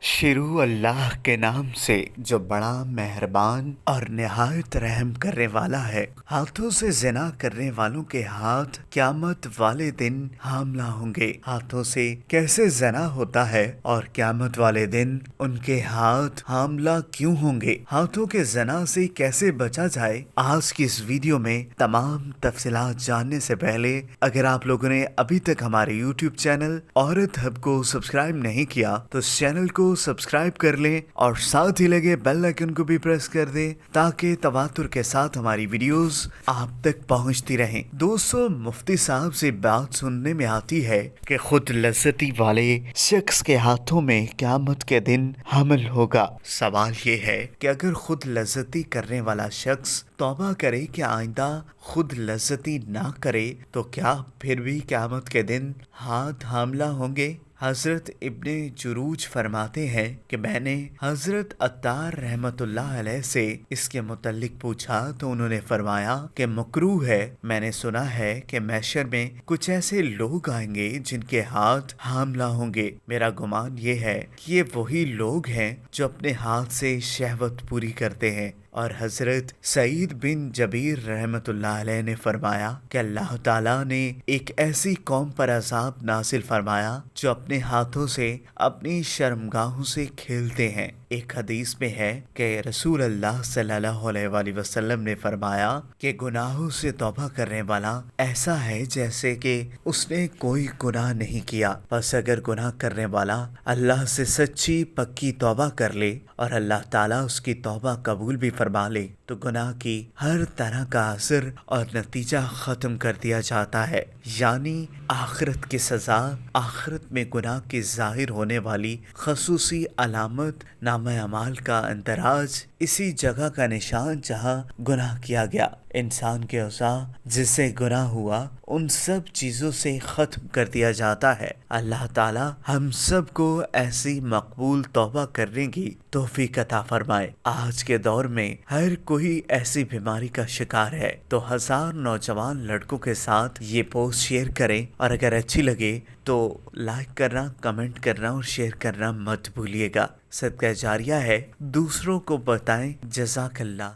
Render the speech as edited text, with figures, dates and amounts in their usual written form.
شروع اللہ کے نام سے جو بڑا مہربان اور نہایت رحم کرنے والا ہے۔ ہاتھوں سے زنا کرنے والوں کے ہاتھ قیامت والے دن حاملہ ہوں گے۔ ہاتھوں سے کیسے زنا ہوتا ہے اور قیامت والے دن ان کے ہاتھ حاملہ کیوں ہوں گے، ہاتھوں کے زنا سے کیسے بچا جائے، آج کی اس ویڈیو میں تمام تفصیلات جاننے سے پہلے اگر آپ لوگوں نے ابھی تک ہمارے یوٹیوب چینل عورت ہب کو سبسکرائب نہیں کیا تو اس چینل کو سبسکرائب کر لیں اور ساتھ ہی لگے بیل آئیکن کو بھی پریس کر دیں تاکہ تواتر کے ساتھ ہماری ویڈیوز آپ تک پہنچتی رہیں۔ دوستو، مفتی صاحب سے بات سننے میں آتی ہے کہ خود لذتی والے شخص کے ہاتھوں میں قیامت کے دن حمل ہوگا۔ سوال یہ ہے کہ اگر خود لذتی کرنے والا شخص توبہ کرے کہ آئندہ خود لذتی نہ کرے تو کیا پھر بھی قیامت کے دن ہاتھ حاملہ ہوں گے؟ حضرت ابن جروج فرماتے ہیں کہ میں نے حضرت عطار رحمت اللہ علیہ سے اس کے متعلق پوچھا تو انہوں نے فرمایا کہ مکروہ ہے۔ میں نے سنا ہے کہ محشر میں کچھ ایسے لوگ آئیں گے جن کے ہاتھ حاملہ ہوں گے۔ میرا گمان یہ ہے کہ یہ وہی لوگ ہیں جو اپنے ہاتھ سے شہوت پوری کرتے ہیں۔ اور حضرت سعید بن جبیر رحمت اللہ علیہ نے فرمایا کہ اللہ تعالیٰ نے ایک ایسی قوم پر عذاب نازل فرمایا جو اپنے ہاتھوں سے اپنی شرمگاہوں سے کھیلتے ہیں۔ ایک حدیث میں ہے کہ رسول اللہ صلی اللہ علیہ وآلہ وسلم نے فرمایا کہ گناہوں سے توبہ کرنے والا ایسا ہے جیسے کہ اس نے کوئی گناہ نہیں کیا۔ بس اگر گناہ کرنے والا اللہ سے سچی پکی توبہ کر لے اور اللہ تعالیٰ اس کی توبہ قبول بھی فرما لے تو گناہ کی ہر طرح کا اثر اور نتیجہ ختم کر دیا جاتا ہے، یعنی آخرت کی سزا، آخرت میں گناہ کی ظاہر ہونے والی خصوصی علامت نامہ اعمال کا اندراج اسی جگہ کا نشان جہاں گناہ کیا گیا۔ انسان کے اعضاء جس سے گناہ ہوا ان سب چیزوں سے ختم کر دیا جاتا ہے۔ اللہ تعالی ہم سب کو ایسی مقبول توبہ کرنے کی توفیق عطا فرمائے۔ آج کے دور میں ہر کوئی ایسی بیماری کا شکار ہے تو 1000 نوجوان لڑکوں کے ساتھ یہ پوسٹ شیئر کریں اور اگر اچھی لگے تو لائک کرنا، کمنٹ کرنا اور شیئر کرنا مت بھولیے گا۔ صدقہ جاریہ ہے، دوسروں کو بتائیں۔ جزاک اللہ۔